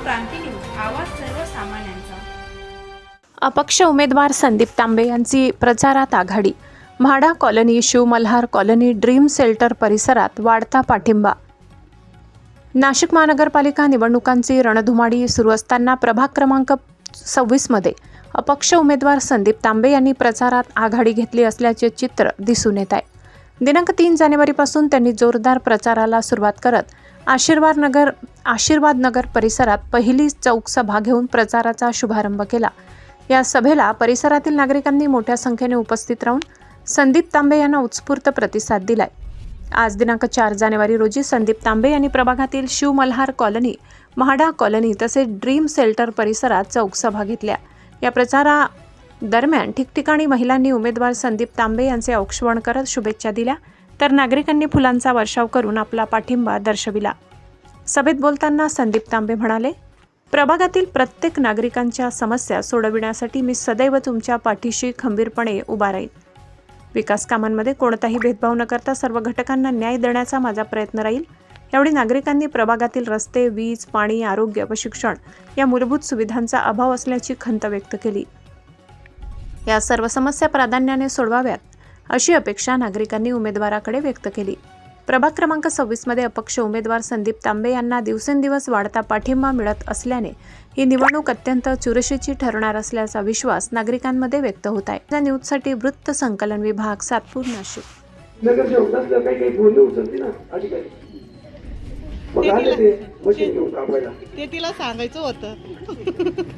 क्रांती news, आवाज सर्वसामान्यांचा। अपक्ष उमेदवार संदीप तांबे यांची प्रचारात आघाडी। MHADA colony, Shiv Malhar colony, dream shelter परिसरात वाढता पाठिंबा। नाशिक महानगरपालिका निवडणुकांची रणधुमाळी सुरू असताना प्रभाग क्रमांक 26 मध्ये अपक्ष उमेदवार संदीप तांबे यांनी प्रचारात आघाडी घेतली असल्याचे चित्र दिसून येत आहे। दिनांक 3 जानेवारीपासून त्यांनी जोरदार प्रचाराला सुरुवात करत आशीर्वाद नगर परिसरात पहिली चौक सभा घेऊन प्रचाराचा शुभारंभ केला। या सभेला परिसरातील नागरिकांनी मोठ्या संख्येने उपस्थित राहून संदीप तांबे यांना उत्स्फूर्त प्रतिसाद दिलाय। आज दिनांक 4 जानेवारी रोजी संदीप तांबे यांनी प्रभागातील शिव मल्हार कॉलनी, म्हाडा कॉलनी तसेच ड्रीम शेल्टर परिसरात चौक सभा घेतल्या। या प्रचारा दरम्यान ठिकठिकाणी महिलांनी उमेदवार संदीप तांबे यांचे औक्षवण करत शुभेच्छा दिल्या, तर नागरिकांनी फुलांचा वर्षाव करून आपला पाठिंबा दर्शविला। सभेत बोलताना संदीप तांबे म्हणाले, प्रभागातील प्रत्येक नागरिकांच्या समस्या सोडविण्यासाठी मी सदैव तुमच्या पाठीशी खंबीरपणे उभा राहीन। विकास कामांमध्ये कोणताही भेदभाव न करता सर्व घटकांना न्याय देण्याचा माझा प्रयत्न राहील। यावेळी नागरिकांनी प्रभागातील रस्ते, वीज, पाणी, आरोग्य व शिक्षण या मूलभूत सुविधांचा अभाव असल्याची खंत व्यक्त केली। या सर्व समस्या प्राधान्याने सोडवाव्यात अशी अपेक्षा नागरिकांनी उमेदवाराकडे व्यक्त केली। प्रभाग क्रमांक 26 मध्ये अपक्ष उमेदवार संदीप तांबे यांना दिवसेंदिवस वाढता पाठिंबा मिळत असल्याने ही निवडणूक अत्यंत चुरशीची ठरणार असल्याचा विश्वास नागरिकांमध्ये व्यक्त होत आहे। या न्यूजसाठी वृत्त संकलन विभाग, सातपूर, नाशिक। ते तिला सांगायचं होतं।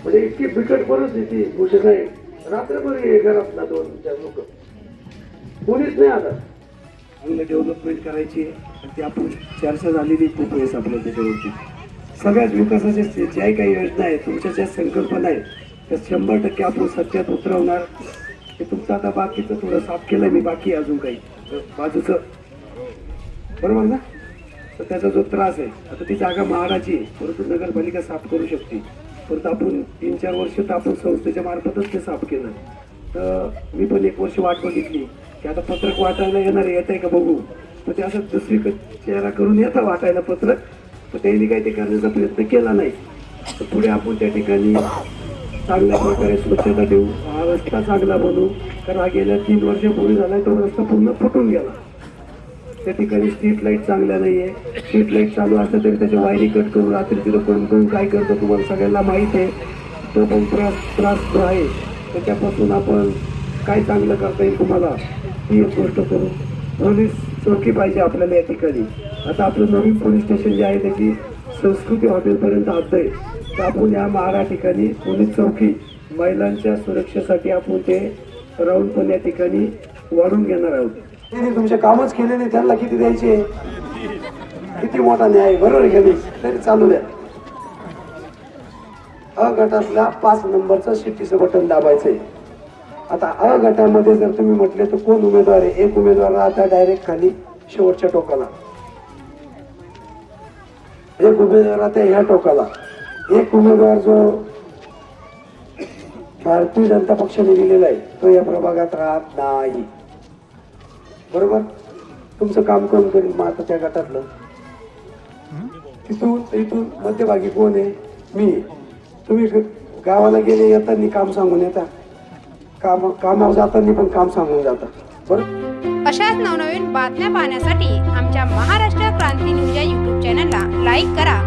म्हणजे इतकी बिकट परिस्थिती भूषण आहे, रात्रभर घरातला 2-4 लोक कोणीच नाही आला। डेव्हलपमेंट करायची ती आपण चर्चा झालेली खूप वेळेस आपल्या त्याच्यावरती सगळ्याच विकासाच्या ज्या काही योजना आहेत, तुमच्या ज्या संकल्पना आहेत त्या 100% आपण सत्यात उतरवणार। हे तुमचं आता बाकीचं थोडं साफ केलं मी, बाकी अजून काही बाजूचं, बरोबर ना? तर त्याचा जो त्रास आहे, आता ती जागा महाडाची आहे, परंतु नगरपालिका साफ करू शकते, परंतु आपण 3-4 वर्ष तर आपण संस्थेच्या मार्फतच ते साफ केलं। तर मी पण 1 वर्ष वाट बघितली की आता पत्रक वाटायला येणार येत आहे का बघू, तर ते असं दुसरी चेहरा करून येतं वाटायला पत्रक, तर त्यांनी काही ते करण्याचा प्रयत्न केला नाही। तर पुढे आपण त्या ठिकाणी चांगल्या प्रकारे स्वच्छता ठेवू, हा रस्ता चांगला बनवू, कारण हा गेल्या 3 वर्षापूर्वी झाला तो रस्ता पूर्ण फुटून गेला। त्या ठिकाणी स्ट्रीट लाईट चांगल्या नाही आहे, स्ट्रीट लाईट चालू असलं तरी त्याच्या वायरी कट करून रात्री तिथं कोण काय करतं तुम्हाला सगळ्यांना माहीत आहे। तो पण त्रास जो आहे त्याच्यापासून आपण काय चांगलं करता येईल तुम्हाला ही एक गोष्ट करू। पोलीस चौकी पाहिजे आपल्याला या ठिकाणी। आता आपलं नवीन पोलीस स्टेशन जे आहे त्याची संस्कृती हॉटेलपर्यंत हद्द आहे, तर आपण या महाडा ठिकाणी पोलीस चौकी महिलांच्या सुरक्षेसाठी आपण ते राऊंड पण या ठिकाणी वाढून घेणार आहोत। तुमचे कामच केले नाही, त्यांना किती द्यायचे, किती मोठा न्याय, बरोबर आहे का नाही? तरी चालू द्या। अ गटातल्या 5 नंबरचं शिट्टीचं बटन दाबायचंय। आता अ गटामध्ये जर तुम्ही म्हटले तर कोण उमेदवार आहे, एक उमेदवार आता डायरेक्ट खाली शेवटच्या टोकाला, एक उमेदवार आता ह्या टोकाला, एक उमेदवार जो भारतीय जनता पक्षाने दिलेला आहे तो या प्रभागात राहत नाही, बरोबर? तुमचं काम कोण करेल मग आता त्या गटातलं? इथून मध्यभागी कोण आहे? मी। तुम्ही गावाला गेले येताना काम सांगून येता, कामावर जाताना पण काम सांगून जाता, बरोबर? अशाच नवनवीन बातम्या पाहण्यासाठी आमच्या महाराष्ट्र क्रांती न्यूज या YouTube चॅनलला लाईक करा,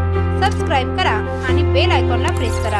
सबस्क्राईब करा आणि बेल आयकॉनला प्रेस करा।